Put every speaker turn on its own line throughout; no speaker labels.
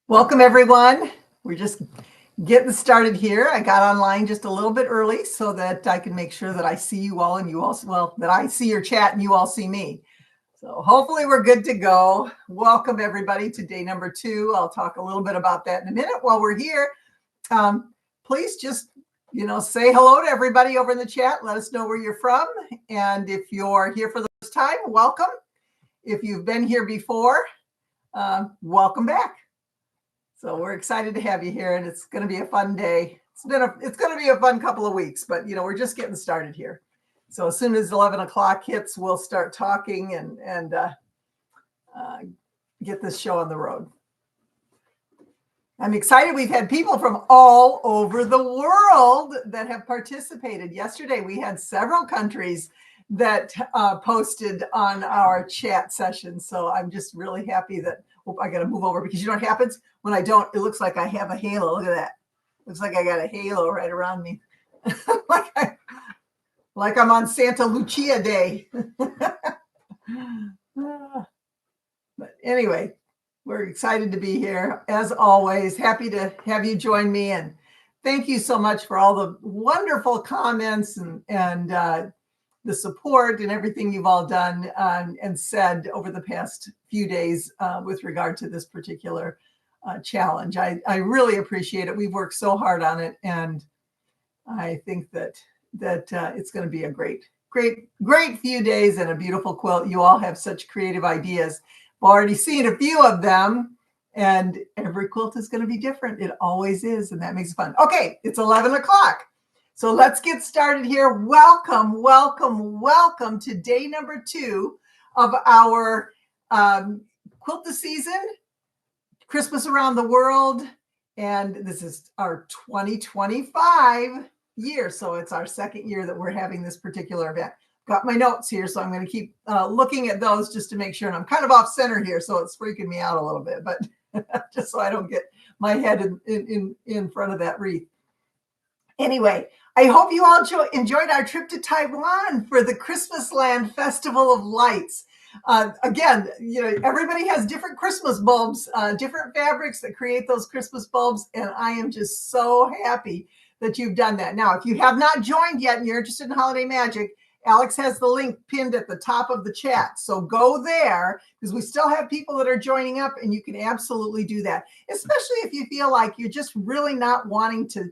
Welcome, everyone. We're just getting started here. I got online just a little bit early so that I can make sure that I see you all and you all, well, that I see your chat and you all see me. So hopefully we're good to go. Welcome, everybody, to day number 2. I'll talk a little bit about that in a minute while we're here. Please just, say hello to everybody over in the chat. Let us know where you're from. And if you're here for the first time, welcome. If you've been here before, welcome back. So we're excited to have you here, and it's going to be a fun day. It's going to be a fun couple of weeks, but we're just getting started here. So as soon as 11 o'clock hits, we'll start talking and get this show on the road. I'm excited. We've had people from all over the world that have participated. Yesterday, we had several countries that posted on our chat session. So I'm just really happy that I got to move over, because you know what happens when I don't, it looks like I have a halo. Look at that. Looks like I got a halo right around me. like I'm on Santa Lucia Day. But anyway, we're excited to be here. As always, happy to have you join me. And thank you so much for all the wonderful comments and the support and everything you've all done and said over the past few days with regard to this particular challenge. I really appreciate it. We've worked so hard on it, and I think that it's going to be a great few days and a beautiful quilt. You all have such creative ideas. I've already seen a few of them, and every quilt is going to be different. It always is, and that makes it fun. Okay, it's 11 o'clock. So let's get started here. Welcome to day number 2 of our Quilt the Season, Christmas Around the World. And this is our 2025 year. So it's our second year that we're having this particular event. Got my notes here, so I'm going to keep looking at those just to make sure. And I'm kind of off center here, so it's freaking me out a little bit, but just so I don't get my head in front of that wreath. Anyway, I hope you all enjoyed our trip to Taiwan for the Christmas Land Festival of Lights. Again, everybody has different Christmas bulbs, different fabrics that create those Christmas bulbs, and I am just so happy that you've done that. Now, if you have not joined yet and you're interested in Holiday Magic, Alex has the link pinned at the top of the chat. So go there, because we still have people that are joining up, and you can absolutely do that, especially if you feel like you're just really not wanting to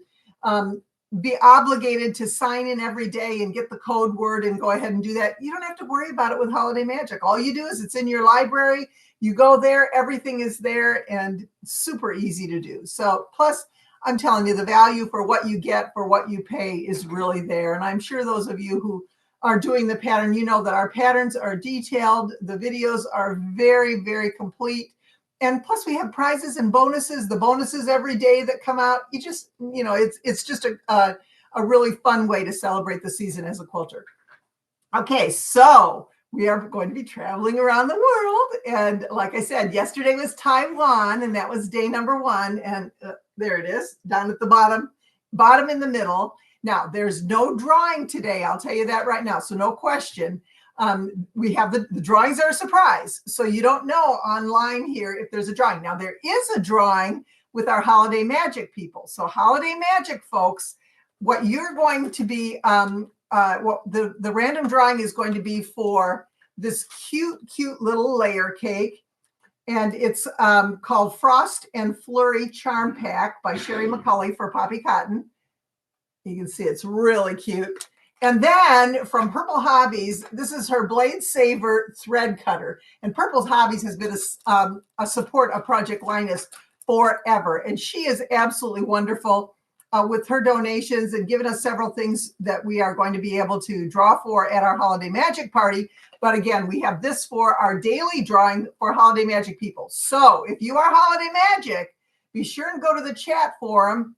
be obligated to sign in every day and get the code word and go ahead and do that. You don't have to worry about it with Holiday Magic. All you do is it's in your library. You go there, everything is there, and super easy to do. So plus, I'm telling you, the value for what you get for what you pay is really there. And I'm sure those of you who are doing the pattern, you know that our patterns are detailed. The videos are very, very complete. And plus we have prizes and bonuses, the bonuses every day that come out. You just, it's just a really fun way to celebrate the season as a quilter. Okay, so we are going to be traveling around the world. And like I said, yesterday was Taiwan, and that was day number 1. And there it is, down at the bottom in the middle. Now, there's no drawing today. I'll tell you that right now. So no question. We have the drawings are a surprise. So you don't know online here if there's a drawing. Now, there is a drawing with our Holiday Magic people. So Holiday Magic folks, what you're going to be, the random drawing is going to be for this cute little layer cake. And it's called Frost and Flurry Charm Pack by Sherry McCulley for Poppy Cotton. You can see it's really cute. And then from Purple Hobbies, this is her Blade Saver thread cutter. And Purple Hobbies has been a support of Project Linus forever. And she is absolutely wonderful with her donations and giving us several things that we are going to be able to draw for at our Holiday Magic party. But again, we have this for our daily drawing for Holiday Magic people. So if you are Holiday Magic, be sure and go to the chat forum,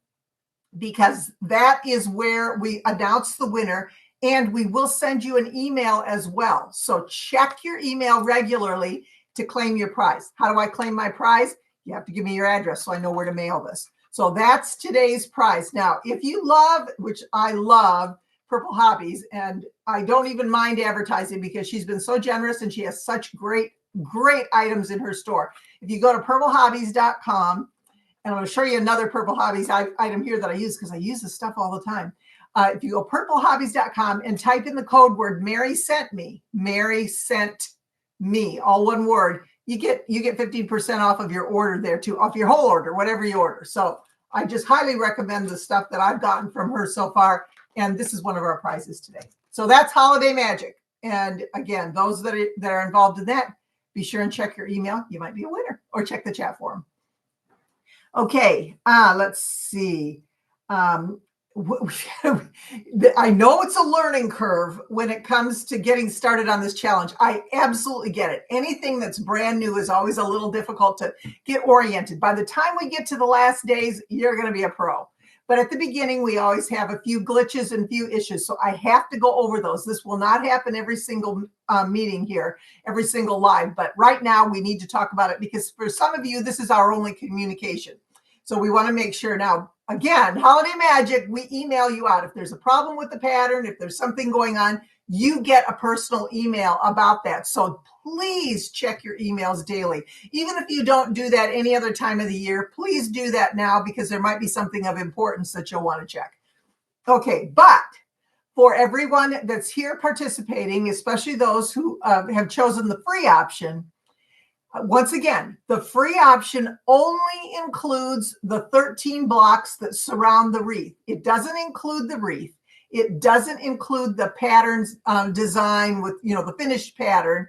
because that is where we announce the winner, and we will send you an email as well. So check your email regularly to claim your prize. How do I claim my prize? You have to give me your address so I know where to mail this. So that's today's prize. Now, if you love, which I love, Purple Hobbies, and I don't even mind advertising because she's been so generous and she has such great items in her store. If you go to purplehobbies.com And I'm going to show you another Purple Hobbies item here that I use because I use this stuff all the time. If you go purplehobbies.com and type in the code word Mary sent me, all one word, you get 15% off of your order there too, off your whole order, whatever you order. So I just highly recommend the stuff that I've gotten from her so far. And this is one of our prizes today. So that's Holiday Magic. And again, those that are involved in that, be sure and check your email. You might be a winner, or check the chat forum. Okay, let's see. I know it's a learning curve when it comes to getting started on this challenge. I absolutely get it. Anything that's brand new is always a little difficult to get oriented. By the time we get to the last days, you're going to be a pro. But at the beginning, we always have a few glitches and few issues. So I have to go over those. This will not happen every single meeting here, every single live. But right now, we need to talk about it because for some of you, this is our only communication. So we want to make sure now, again, Holiday Magic, we email you out. If there's a problem with the pattern, if there's something going on, you get a personal email about that. So please check your emails daily. Even if you don't do that any other time of the year, please do that now because there might be something of importance that you'll want to check. Okay, but for everyone that's here participating, especially those who have chosen the free option, once again, the free option only includes the 13 blocks that surround the wreath. It doesn't include the wreath. It doesn't include the patterns design with, the finished pattern.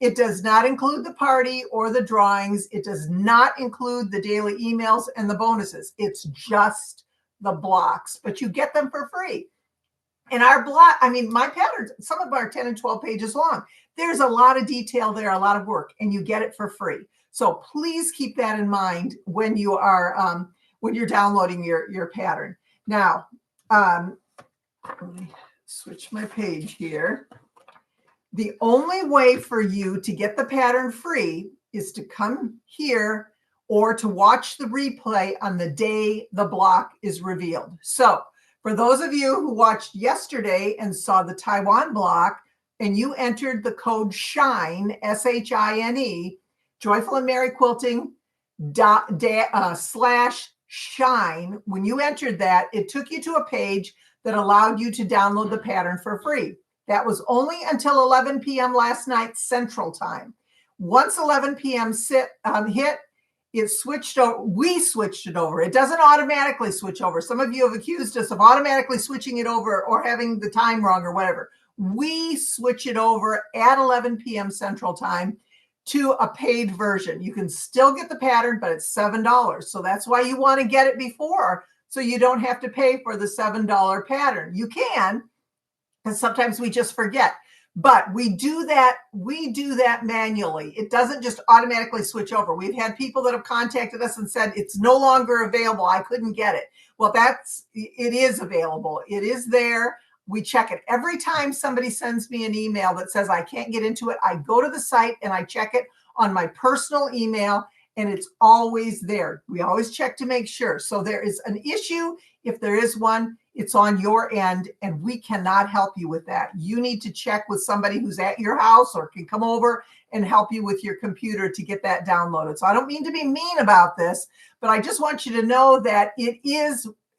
It does not include the party or the drawings. It does not include the daily emails and the bonuses. It's just the blocks, but you get them for free. And our block, my patterns, some of them are 10 and 12 pages long. There's a lot of detail there, a lot of work, and you get it for free. So please keep that in mind when you are when you're downloading your pattern. Now, let me switch my page here. The only way for you to get the pattern free is to come here or to watch the replay on the day the block is revealed. So for those of you who watched yesterday and saw the Taiwan block and you entered the code SHINE, SHINE, Joyful and Merry Quilting /shine, when you entered that, it took you to a page that allowed you to download the pattern for free. That was only until 11 p.m. last night Central Time. Once 11 p.m. hit, it switched over. We switched it over. It doesn't automatically switch over. Some of you have accused us of automatically switching it over or having the time wrong or whatever. We switch it over at 11 p.m. Central Time to a paid version. You can still get the pattern, but it's $7. So that's why you want to get it before, so you don't have to pay for the $7 pattern. You can, because sometimes we just forget. But we do that manually. It doesn't just automatically switch over. We've had people that have contacted us and said it's no longer available. I couldn't get it. Well, it is available. It is there. We check it. Every time somebody sends me an email that says I can't get into it, I go to the site and I check it on my personal email, and it's always there. We always check to make sure. So there is an issue. If there is one, it's on your end, and we cannot help you with that. You need to check with somebody who's at your house or can come over and help you with your computer to get that downloaded. So I don't mean to be mean about this, but I just want you to know that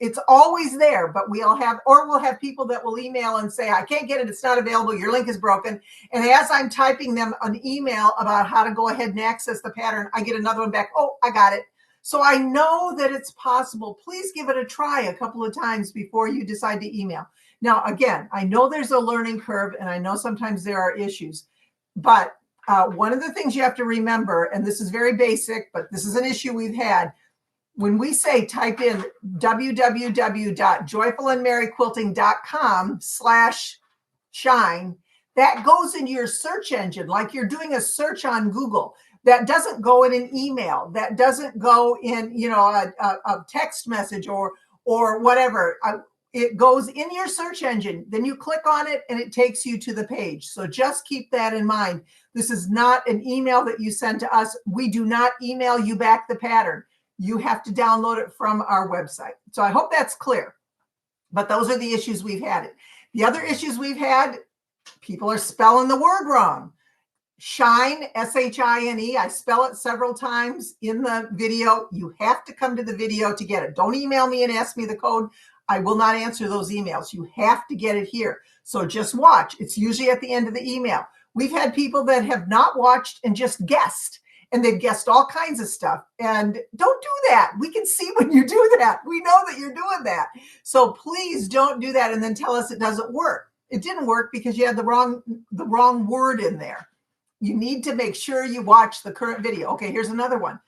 it's always there, but we'll have people that will email and say, I can't get it. It's not available. Your link is broken. And as I'm typing them an email about how to go ahead and access the pattern, I get another one back. Oh, I got it. So I know that it's possible. Please give it a try a couple of times before you decide to email. Now, again, I know there's a learning curve, and I know sometimes there are issues, but one of the things you have to remember, and this is very basic, but this is an issue we've had, when we say type in www.joyfulandmerryquilting.com/shine, that goes into your search engine like you're doing a search on Google. That doesn't go in an email. That doesn't go in, a text message or whatever. It goes in your search engine. Then you click on it and it takes you to the page. So just keep that in mind. This is not an email that you send to us. We do not email you back the pattern. You have to download it from our website. So I hope that's clear. But those are the issues we've had. The other issues we've had, people are spelling the word wrong. Shine, S-H-I-N-E. I spell it several times in the video. You have to come to the video to get it. Don't email me and ask me the code. I will not answer those emails. You have to get it here. So just watch. It's usually at the end of the email. We've had people that have not watched and just guessed, and they've guessed all kinds of stuff. And don't do that. We can see when you do that. We know that you're doing that. So please don't do that and then tell us it doesn't work. It didn't work because you had the wrong word in there. You need to make sure you watch the current video. Okay, here's another one.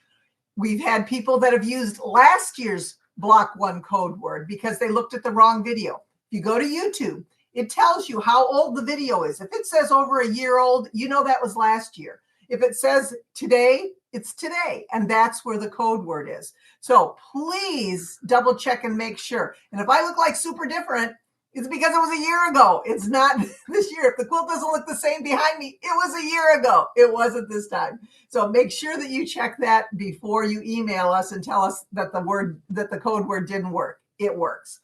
We've had people that have used last year's block 1 code word because they looked at the wrong video. If you go to YouTube, it tells you how old the video is. If it says over a year old, you know that was last year. If it says today, it's today. And that's where the code word is. So please double check and make sure. And if I look like super different, it's because it was a year ago. It's not this year. If the quilt doesn't look the same behind me, it was a year ago. It wasn't this time. So make sure that you check that before you email us and tell us that the code word didn't work. It works.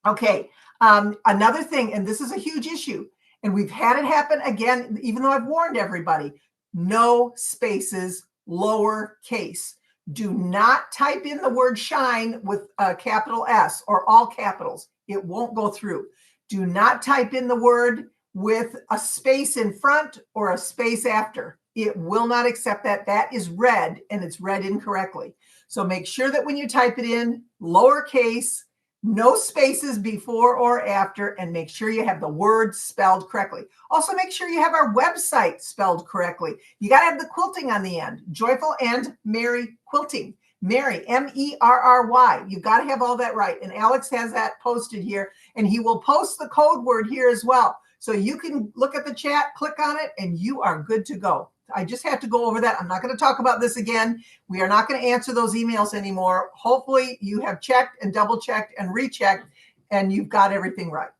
Okay. Another thing, and this is a huge issue, and we've had it happen again, even though I've warned everybody, no spaces, lowercase. Do not type in the word shine with a capital S or all capitals. It won't go through. Do not type in the word with a space in front or a space after. It will not accept that. That is read, and it's read incorrectly. So make sure that when you type it in, lowercase, no spaces before or after, and make sure you have the word spelled correctly. Also, make sure you have our website spelled correctly. You got to have the quilting on the end. Joyful and Merry Quilting. Merry, M-E-R-R-Y. You've got to have all that right. And Alex has that posted here, and he will post the code word here as well. So you can look at the chat, click on it, and you are good to go. I just have to go over that. I'm not going to talk about this again. We are not going to answer those emails anymore. Hopefully you have checked and double checked and rechecked, and you've got everything right.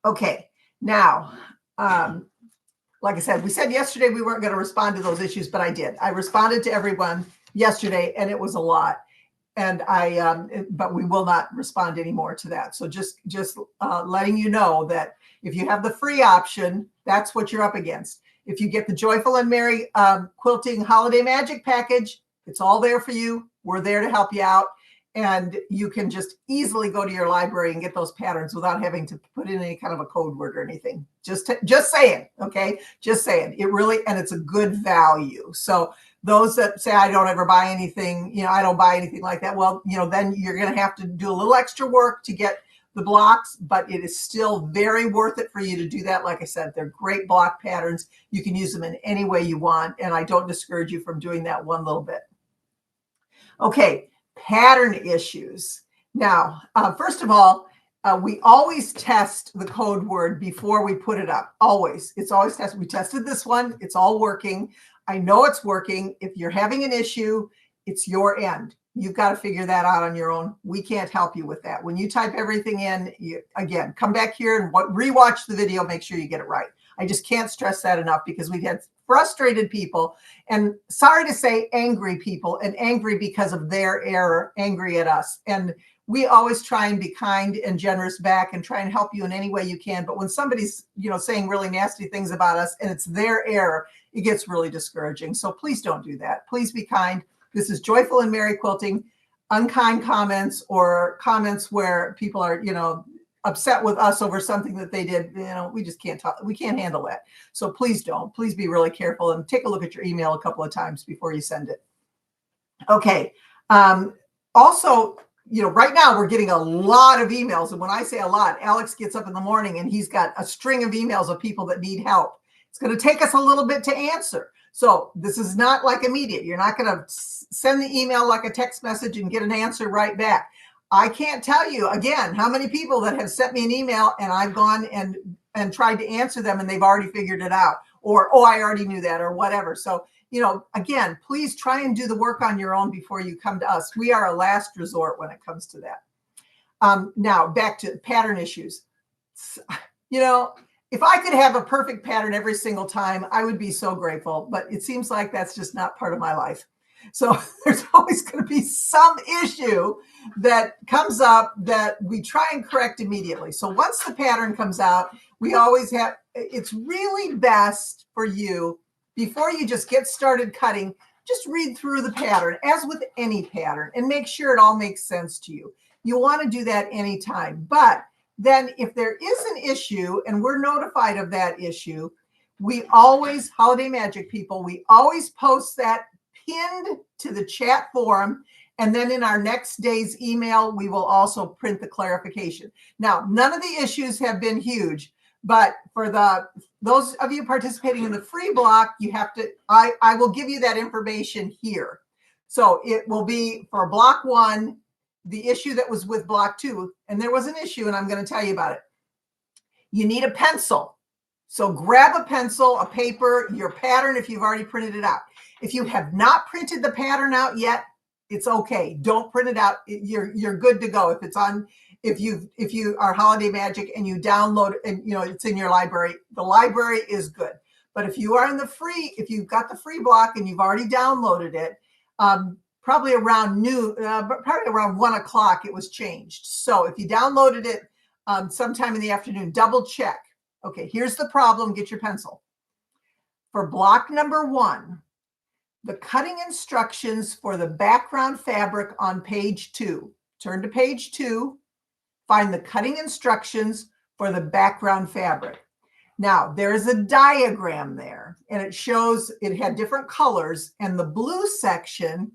Okay. Now, like I said, we said yesterday we weren't going to respond to those issues, but I did. I responded to everyone yesterday, and it was a lot. And but we will not respond anymore to that. So just letting you know that if you have the free option, that's what you're up against. If you get the Joyful and Merry Quilting Holiday Magic Package, it's all there for you. We're there to help you out. And you can just easily go to your library and get those patterns without having to put in any kind of a code word or anything. Just saying, okay? Just saying. It really, and it's a good value. So those that say, I don't ever buy anything, I don't buy anything like that. Well, then you're going to have to do a little extra work to get the blocks, but it is still very worth it for you to do that. Like I said, they're great block patterns. You can use them in any way you want. And I don't discourage you from doing that one little bit. Okay. Pattern issues. Now, first of all, we always test the code word before we put it up. Always. It's always tested. We tested this one. It's all working. I know it's working. If you're having an issue, it's your end. You've got to figure that out on your own. We can't help you with that. When you type everything in, again, come back here and rewatch the video. Make sure you get it right. I just can't stress that enough because we've had frustrated people and, sorry to say, angry people, and angry because of their error, angry at us. And we always try and be kind and generous back and try and help you in any way you can. But when somebody's, saying really nasty things about us and it's their error, it gets really discouraging. So please don't do that. Please be kind. This is Joyful and Merry Quilting. Unkind comments or comments where people are, upset with us over something that they did, we just can't talk. We can't handle that. So please don't. Please be really careful and take a look at your email a couple of times before you send it. Okay. Also, right now we're getting a lot of emails. And when I say a lot, Alex gets up in the morning and he's got a string of emails of people that need help. It's going to take us a little bit to answer. So this is not like immediate. You're not going to send the email like a text message and get an answer right back. I can't tell you, again, how many people that have sent me an email and I've gone and tried to answer them and they've already figured it out, or, oh, I already knew that, or whatever. So, again, please try and do the work on your own before you come to us. We are a last resort when it comes to that. Now, back to pattern issues. If I could have a perfect pattern every single time, I would be so grateful, but it seems like that's just not part of my life. So there's always going to be some issue that comes up that we try and correct immediately. So once the pattern comes out, we always have, it's really best for you, before you just get started cutting, just read through the pattern, as with any pattern, and make sure it all makes sense to you. You want to do that anytime. But then if there is an issue and we're notified of that issue, we always, Holiday Magic people, we always post that pinned to the chat forum. And then in our next day's email, we will also print the clarification. Now, none of the issues have been huge, but for those of you participating in the free block, you have to, I will give you that information here. So it will be for block 1, the issue that was with block 2, and there was an issue, and I'm going to tell you about it. You need a pencil. So grab a pencil, a paper, your pattern if you've already printed it out. If you have not printed the pattern out yet, it's okay. Don't print it out. You're good to go. If it's on, if you are Holiday Magic and you download and it's in your library, the library is good. But if you are in the free, if you've got the free block and you've already downloaded it, probably around noon, probably around 1 o'clock, it was changed. So if you downloaded it sometime in the afternoon, double check. Okay, here's the problem. Get your pencil. For block number 1, the cutting instructions for the background fabric on page 2. Turn to page 2, find the cutting instructions for the background fabric. Now, there is a diagram there, and it shows it had different colors, and the blue section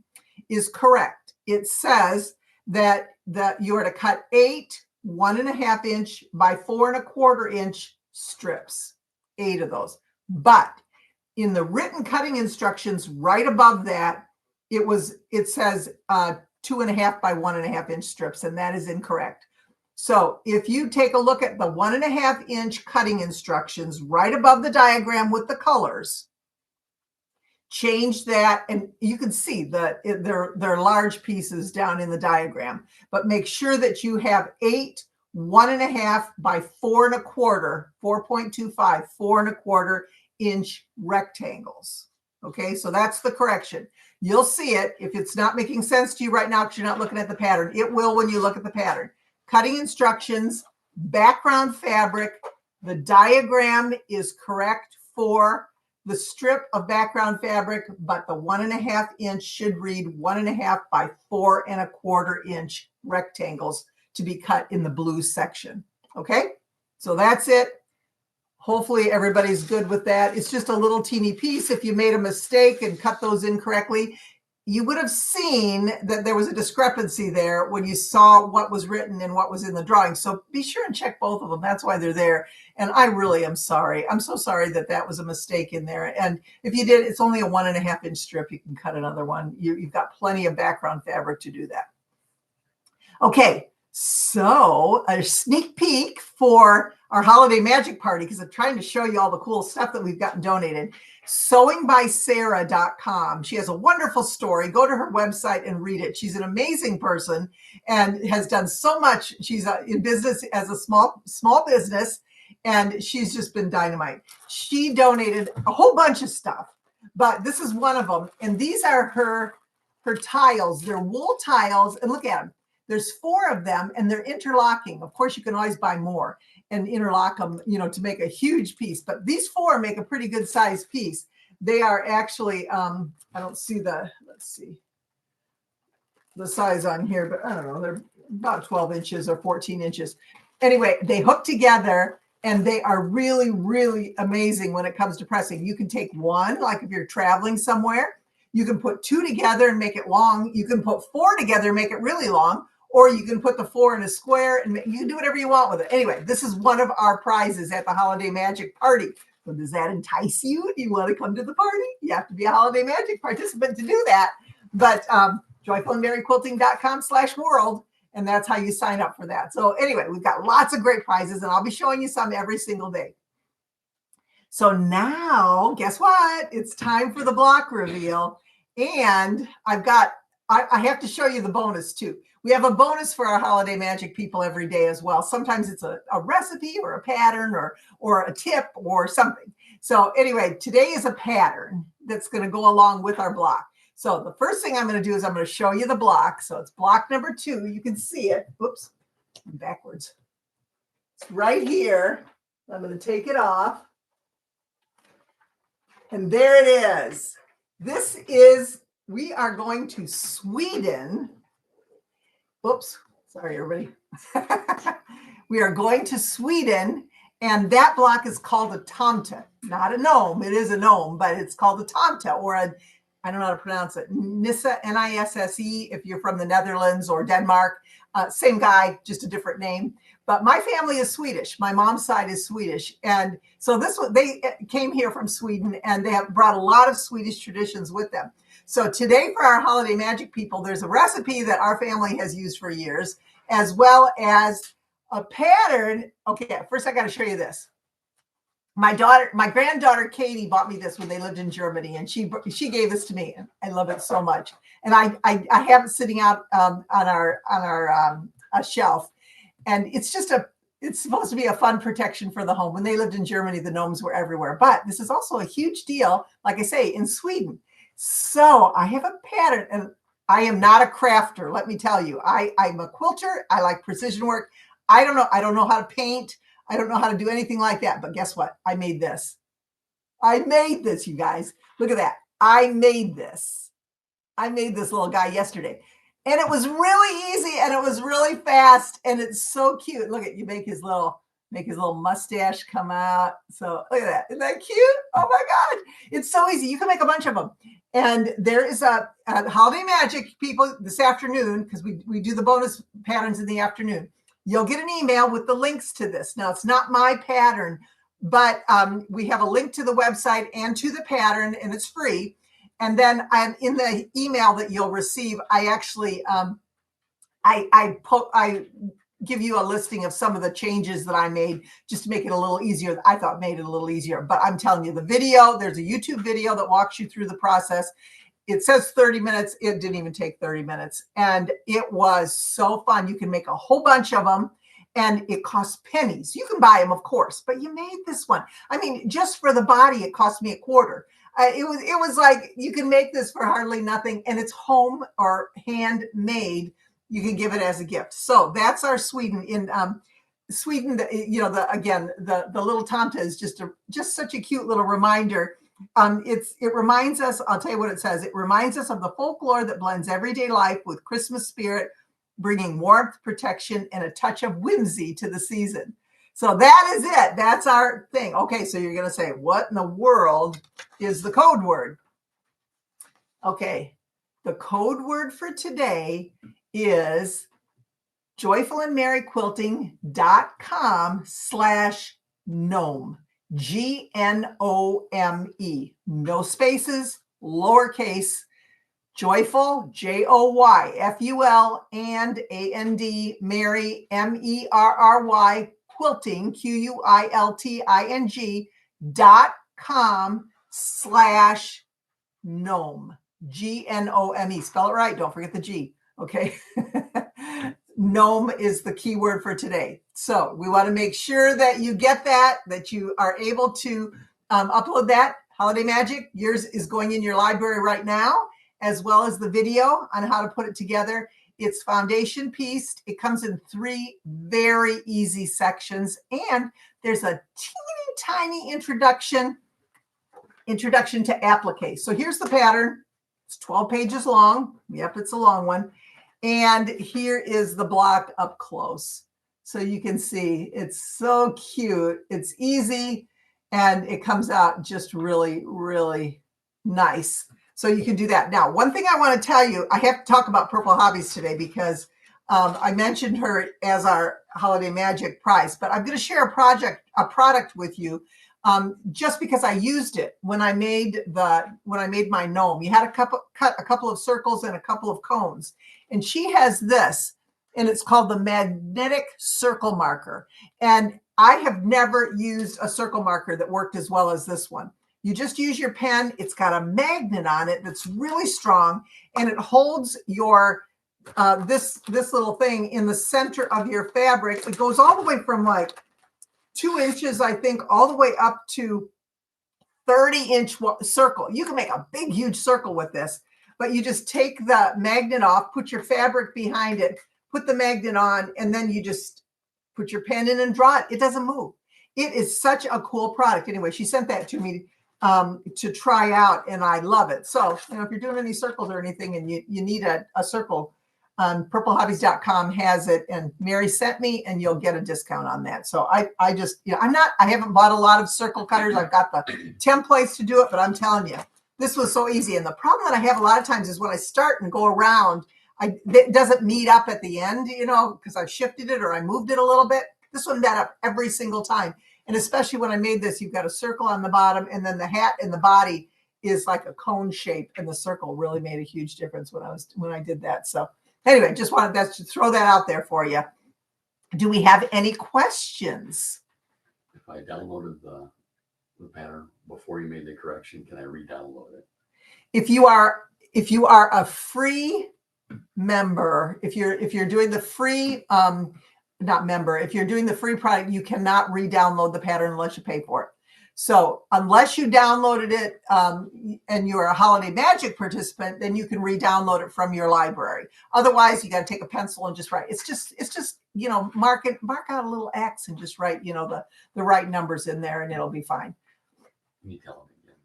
is correct. It says that you are to cut 8 1.5 inch by 4 1/4 inch strips, 8 of those. But in the written cutting instructions right above that, it says 2.5 by 1.5 inch strips, and that is incorrect. So if you take a look at the 1.5 inch cutting instructions right above the diagram with the colors, change that, and you can see that they're large pieces down in the diagram, but make sure that you have 8 1.5 by 4 1/4, 4.25, 4 1/4 inch rectangles. Okay, so that's the correction. You'll see it if it's not making sense to you right now because you're not looking at the pattern. It will when you look at the pattern. Cutting instructions, background fabric, the diagram is correct for the strip of background fabric, but the 1.5 inch should read 1.5 by 4 1/4 inch rectangles to be cut in the blue section. Okay, so that's it. Hopefully everybody's good with that. It's just a little teeny piece. If you made a mistake and cut those incorrectly, you would have seen that there was a discrepancy there when you saw what was written and what was in the drawing. So be sure and check both of them. That's why they're there. And I really am sorry. I'm so sorry that that was a mistake in there. And if you did, it's only a 1.5 inch strip. You can cut another one. You've got plenty of background fabric to do that. Okay, so a sneak peek for our Holiday Magic Party, because I'm trying to show you all the cool stuff that we've gotten donated. Sewingbysarah.com. She has a wonderful story. Go to her website and read it. She's an amazing person and has done so much. She's in business as a small business, and she's just been dynamite. She donated a whole bunch of stuff, but this is one of them. And these are her tiles. They're wool tiles, and look at them. There's 4 of them, and they're interlocking. Of course, you can always buy more and interlock them, to make a huge piece. But these 4 make a pretty good size piece. They are actually, I don't see let's see the size on here, but I don't know. They're about 12 inches or 14 inches. Anyway, they hook together, and they are really, really amazing when it comes to pressing. You can take one, like if you're traveling somewhere. You can put 2 together and make it long. You can put 4 together and make it really long. Or you can put the 4 in a square, and you can do whatever you want with it. Anyway, this is one of our prizes at the Holiday Magic Party. So does that entice you? If you want to come to the party, you have to be a Holiday Magic participant to do that. But joyfulandmerryquilting.com/world, and that's how you sign up for that. So anyway, we've got lots of great prizes, and I'll be showing you some every single day. So now, guess what? It's time for the block reveal. And I have to show you the bonus too. We have a bonus for our Holiday Magic people every day as well. Sometimes it's a recipe or a pattern or a tip or something. So anyway, today is a pattern that's going to go along with our block. So the first thing I'm going to do is I'm going to show you the block. So it's block number 2. You can see it. Oops, I'm backwards. It's right here. I'm going to take it off. And there it is. We are going to Sweden. Oops, sorry, everybody. We are going to Sweden, and that block is called a tomte, not a gnome. It is a gnome, but it's called a tomte, or I don't know how to pronounce it, Nisse, Nisse, if you're from the Netherlands or Denmark. Same guy, just a different name. But my family is Swedish. My mom's side is Swedish. And so they came here from Sweden, and they have brought a lot of Swedish traditions with them. So today for our holiday magic people, there's a recipe that our family has used for years, as well as a pattern. Okay, first I got to show you this. My granddaughter Katie bought me this when they lived in Germany, and she gave this to me, and I love it so much. And I have it sitting out on our shelf, and it's supposed to be a fun protection for the home. When they lived in Germany, the gnomes were everywhere, but this is also a huge deal, like I say, in Sweden. So I have a pattern, and I am not a crafter. Let me tell you, I'm a quilter. I like precision work. I don't know how to paint. I don't know how to do anything like that, but guess what? I made this. I made this, you guys. Look at that. I made this little guy yesterday, and it was really easy, and it was really fast, and it's so cute. Look at, you make his little mustache come out. So look at that. Isn't that cute? Oh my God. It's so easy. You can make a bunch of them. And there is a holiday magic people this afternoon, because we do the bonus patterns in the afternoon. You'll get an email with the links to this. Now, it's not my pattern, but we have a link to the website and to the pattern, and it's free. And then in the email that you'll receive, I actually I give you a listing of some of the changes that I made just to make it a little easier. I thought made it a little easier, but I'm telling you, the video, there's a YouTube video that walks you through the process. It says 30 minutes. It didn't even take 30 minutes. And it was so fun. You can make a whole bunch of them, and it costs pennies. You can buy them, of course, but you made this one. I mean, just for the body, it cost me $0.25. It was like, you can make this for hardly nothing, and it's home or handmade. You can give it as a gift. So that's our Sweden. In Sweden, the little tomte is just such a cute little reminder. It reminds us, I'll tell you what it says. It reminds us of the folklore that blends everyday life with Christmas spirit, bringing warmth, protection, and a touch of whimsy to the season. So that is it. That's our thing. Okay, so you're going to say, what in the world is the code word? Okay, the code word for today is joyfulandmerryquilting.com/gnome. GNOME. No spaces, lowercase. Joyful, JOYFUL, and AND, Mary, MERRY, quilting, QUILTING.com/gnome. GNOME. Spell it right. Don't forget the G. Okay. Gnome is the keyword for today. So we want to make sure that you get that you are able to upload that. Holiday Magic, yours is going in your library right now, as well as the video on how to put it together. It's foundation pieced. It comes in 3 very easy sections, and there's a teeny tiny introduction to applique. So here's the pattern. It's 12 pages long. Yep, it's a long one. And here is the block up close. So you can see it's so cute. It's easy, and it comes out just really, really nice. So you can do that. Now, one thing I want to tell you, I have to talk about Purple Hobbies today because I mentioned her as our Holiday Magic prize, but I'm going to share a product with you just because I used it when I made my gnome. You had to cut a couple of circles and a couple of cones. And she has this, and it's called the magnetic circle marker. And I have never used a circle marker that worked as well as this one. You just use your pen. It's got a magnet on it that's really strong, and it holds your this little thing in the center of your fabric. It goes all the way from like 2 inches, I think, all the way up to 30-inch circle. You can make a big, huge circle with this, but you just take the magnet off, put your fabric behind it, put the magnet on, and then you just put your pen in and draw it. It doesn't move. it is such a cool product. Anyway, she sent that to me to try out, and I love it. So, if you're doing any circles or anything and you need a circle, purplehobbies.com has it, and Mary sent me, and you'll get a discount on that. So I just, I haven't bought a lot of circle cutters. I've got the templates to do it, but I'm telling you, this was so easy. And the problem that I have a lot of times is when I start and go around, it doesn't meet up at the end, because I've shifted it or I moved it a little bit. This one met up every single time. And especially when I made this, you've got a circle on the bottom, and then the hat and the body is like a cone shape, and the circle really made a huge difference when I did that. So anyway, just wanted to throw that out there for you. Do we have any questions?
If I downloaded the pattern before you made the correction, can I re-download it?
If you are a free member, if you're doing the free not member, if you're doing the free product, you cannot re-download the pattern unless you pay for it. So unless you downloaded it and you're a Holiday Magic participant, then you can re-download it from your library. Otherwise, you got to take a pencil and just write. It's just mark out a little X and just write the right numbers in there, and it'll be fine.
Can you tell me again?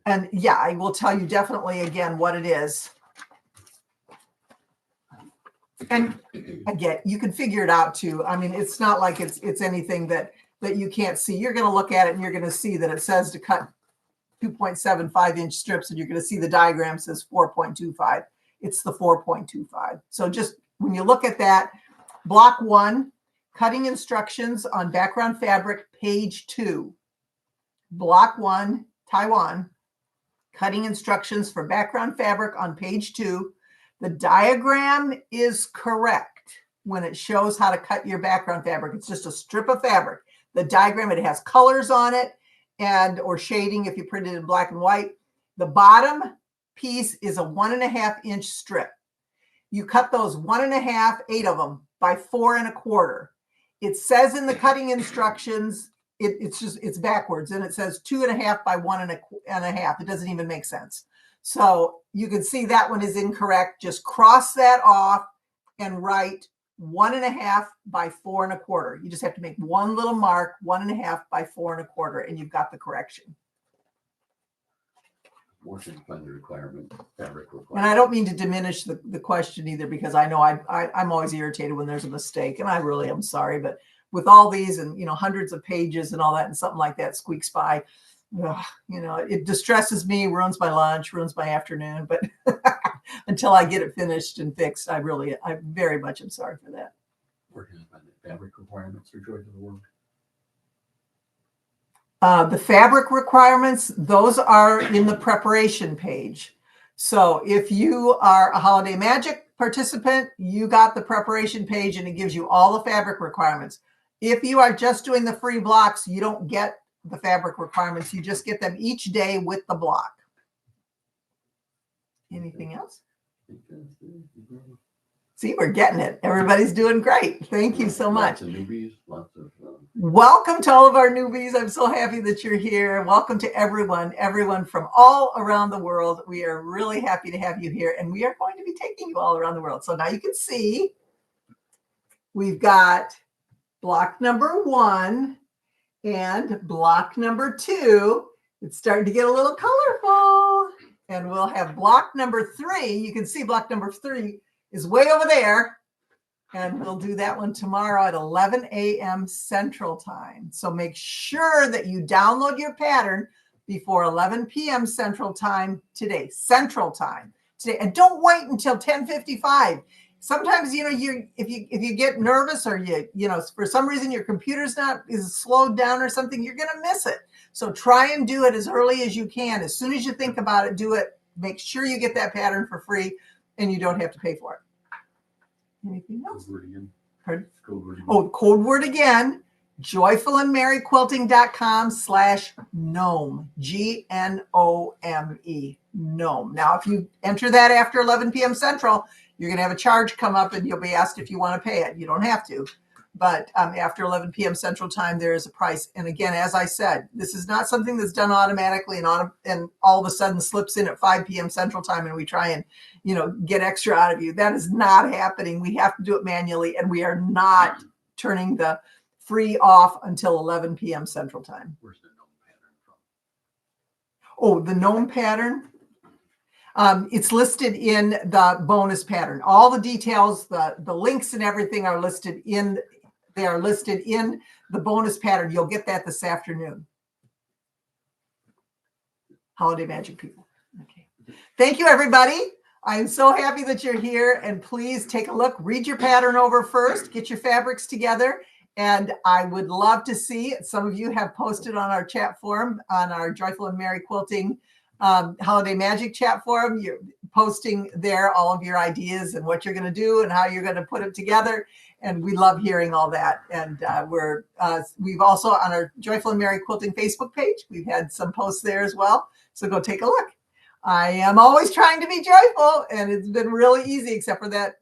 And yeah, I will tell you definitely again what it is. And again, you can figure it out too. I mean, it's not like it's anything that you can't see. You're going to look at it and you're going to see that it says to cut 2.75-inch strips, and you're going to see the diagram says 4.25. It's the 4.25. So just when you look at that, block 1, cutting instructions on background fabric, page 2. Block 1, Taiwan, cutting instructions for background fabric on page 2. The diagram is correct when it shows how to cut your background fabric. It's just a strip of fabric. The diagram, it has colors on it or shading if you print it in black and white. The bottom piece is a 1.5-inch strip. You cut those 1.5, 8 of them, by 4 1/4. It says in the cutting instructions, it's backwards, and it says 2.5 by 1.5. It doesn't even make sense. So you can see that one is incorrect. Just cross that off and write 1.5 by 4 1/4. You just have to make one little mark, 1.5 by 4 1/4, and you've got the correction.
More than find the requirement, fabric requirement.
And I don't mean to diminish the question either, because I know I'm always irritated when there's a mistake, and I really am sorry. But with all these and hundreds of pages and all that, and something like that squeaks by, it distresses me, ruins my lunch, ruins my afternoon. But until I get it finished and fixed, I very much am sorry for that.
Where can I find the fabric requirements for Joy to the World?
The fabric requirements, those are in the preparation page. So if you are a Holiday Magic participant, you got the preparation page, and it gives you all the fabric requirements. If you are just doing the free blocks, you don't get the fabric requirements. You just get them each day with the block. Anything else? See, we're getting it. Everybody's doing great. Thank you so much.
Lots of newbies, lots of...
Welcome to all of our newbies. I'm so happy that you're here. Welcome to everyone from all around the world. We are really happy to have you here, and we are going to be taking you all around the world. So now you can see we've got block number 1 and block number 2. It's starting to get a little colorful, and we'll have block number 3. You can see block number 3 is way over there, and we'll do that one tomorrow at 11 a.m. Central Time. So make sure that you download your pattern before 11 p.m. Central Time today. And don't wait until 10:55. Sometimes, if you get nervous, or for some reason your computer's is slowed down or something, you're going to miss it. So try and do it as early as you can. As soon as you think about it, do it. Make sure you get that pattern for free, and you don't have to pay for it. Anything else?
Code word again.
Pardon?
Code word again.
Oh, code word again. joyfulandmerryquilting.com/gnome. GNOME. Gnome. Now, if you enter that after 11 p.m. Central, you're going to have a charge come up, and you'll be asked if you want to pay it. You don't have to. But after 11 p.m. Central Time, there is a price. And again, as I said, this is not something that's done automatically and all of a sudden slips in at 5 p.m. Central Time, and we try and, get extra out of you. That is not happening. We have to do it manually, and we are not turning the free off until 11 p.m. Central Time.
Where's the gnome pattern from?
Oh, the gnome pattern. It's listed in the bonus pattern. All the details, the links and everything are listed in, they are listed in the bonus pattern. You'll get that this afternoon. Holiday Magic people. Okay. Thank you, everybody. I'm so happy that you're here, and please take a look, read your pattern over first, get your fabrics together. And I would love to see, some of you have posted on our chat forum, on our Joyful and Merry Quilting Holiday Magic chat forum. You're posting there all of your ideas and what you're going to do and how you're going to put it together. And we love hearing all that. And we've also on our Joyful and Merry Quilting Facebook page, we've had some posts there as well. So go take a look. I am always trying to be joyful, and it's been really easy except for that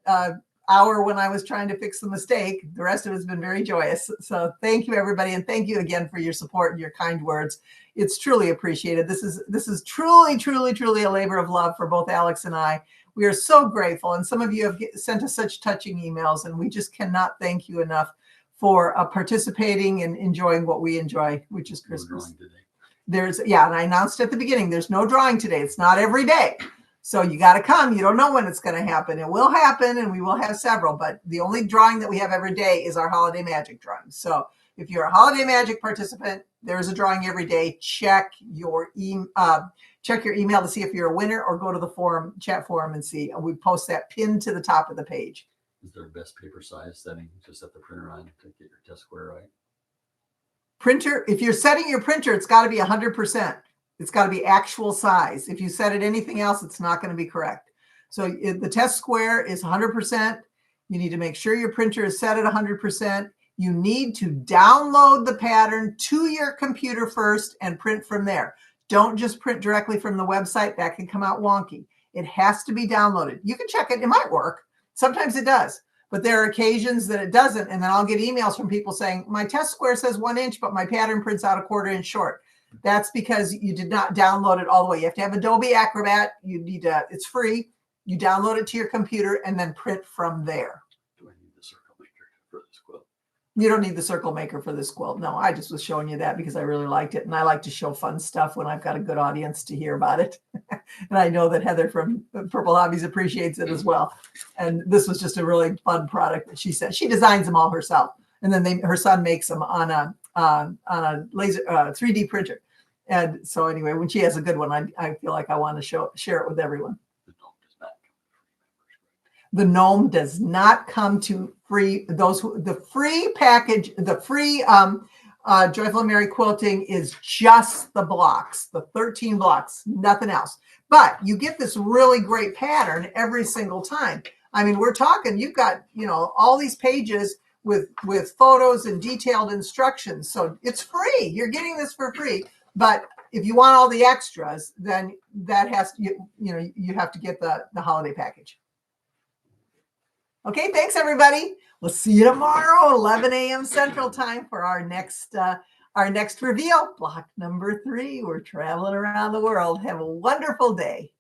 hour when I was trying to fix the mistake. The rest of it's been very joyous. So thank you, everybody. And thank you again for your support and your kind words. It's truly appreciated. This is truly, truly, truly a labor of love for both Alex and I. We are so grateful. And some of you have sent us such touching emails, and we just cannot thank you enough for participating and enjoying what we enjoy, which is Christmas. And I announced at the beginning, there's no drawing today. It's not every day. So you got to come. You don't know when it's going to happen. It will happen, and we will have several. But the only drawing that we have every day is our Holiday Magic drawing. So if you're a Holiday Magic participant, there's a drawing every day. Check your email to see if you're a winner, or go to the chat forum and see. We post that pinned to the top of the page.
Is there a best paper size setting to set the printer on to get your test square right?
Printer, if you're setting your printer, it's got to be 100%. It's got to be actual size. If you set it anything else, it's not going to be correct. So the test square is 100%. You need to make sure your printer is set at 100%. You need to download the pattern to your computer first and print from there. Don't just print directly from the website. That can come out wonky. It has to be downloaded. You can check it. It might work. Sometimes it does. But there are occasions that it doesn't. And then I'll get emails from people saying, my test square says 1 inch, but my pattern prints out 1/4 inch short. That's because you did not download it all the way. You have to have Adobe Acrobat. You need to, it's free. You download it to your computer and then print from there.
Do I need the circle maker for this quilt?
You don't need the circle maker for this quilt. No, I just was showing you that because I really liked it. And I like to show fun stuff when I've got a good audience to hear about it. And I know that Heather from Purple Hobbies appreciates it as well. And this was just a really fun product that she said. She designs them all herself. And then her son makes them on a laser 3D printer. And so anyway, when she has a good one, I feel like I want to share it with everyone. The gnome does not come to free. The free package, the free Joyful and Merry Quilting is just the blocks, the 13 blocks, nothing else. But you get this really great pattern every single time. I mean, we're talking, you've got, all these pages with photos and detailed instructions. So it's free. You're getting this for free. But if you want all the extras, then that has to, you have to get the holiday package. Okay, thanks everybody. We'll see you tomorrow, 11 a.m. Central Time for our next reveal, block number 3. We're traveling around the world. Have a wonderful day.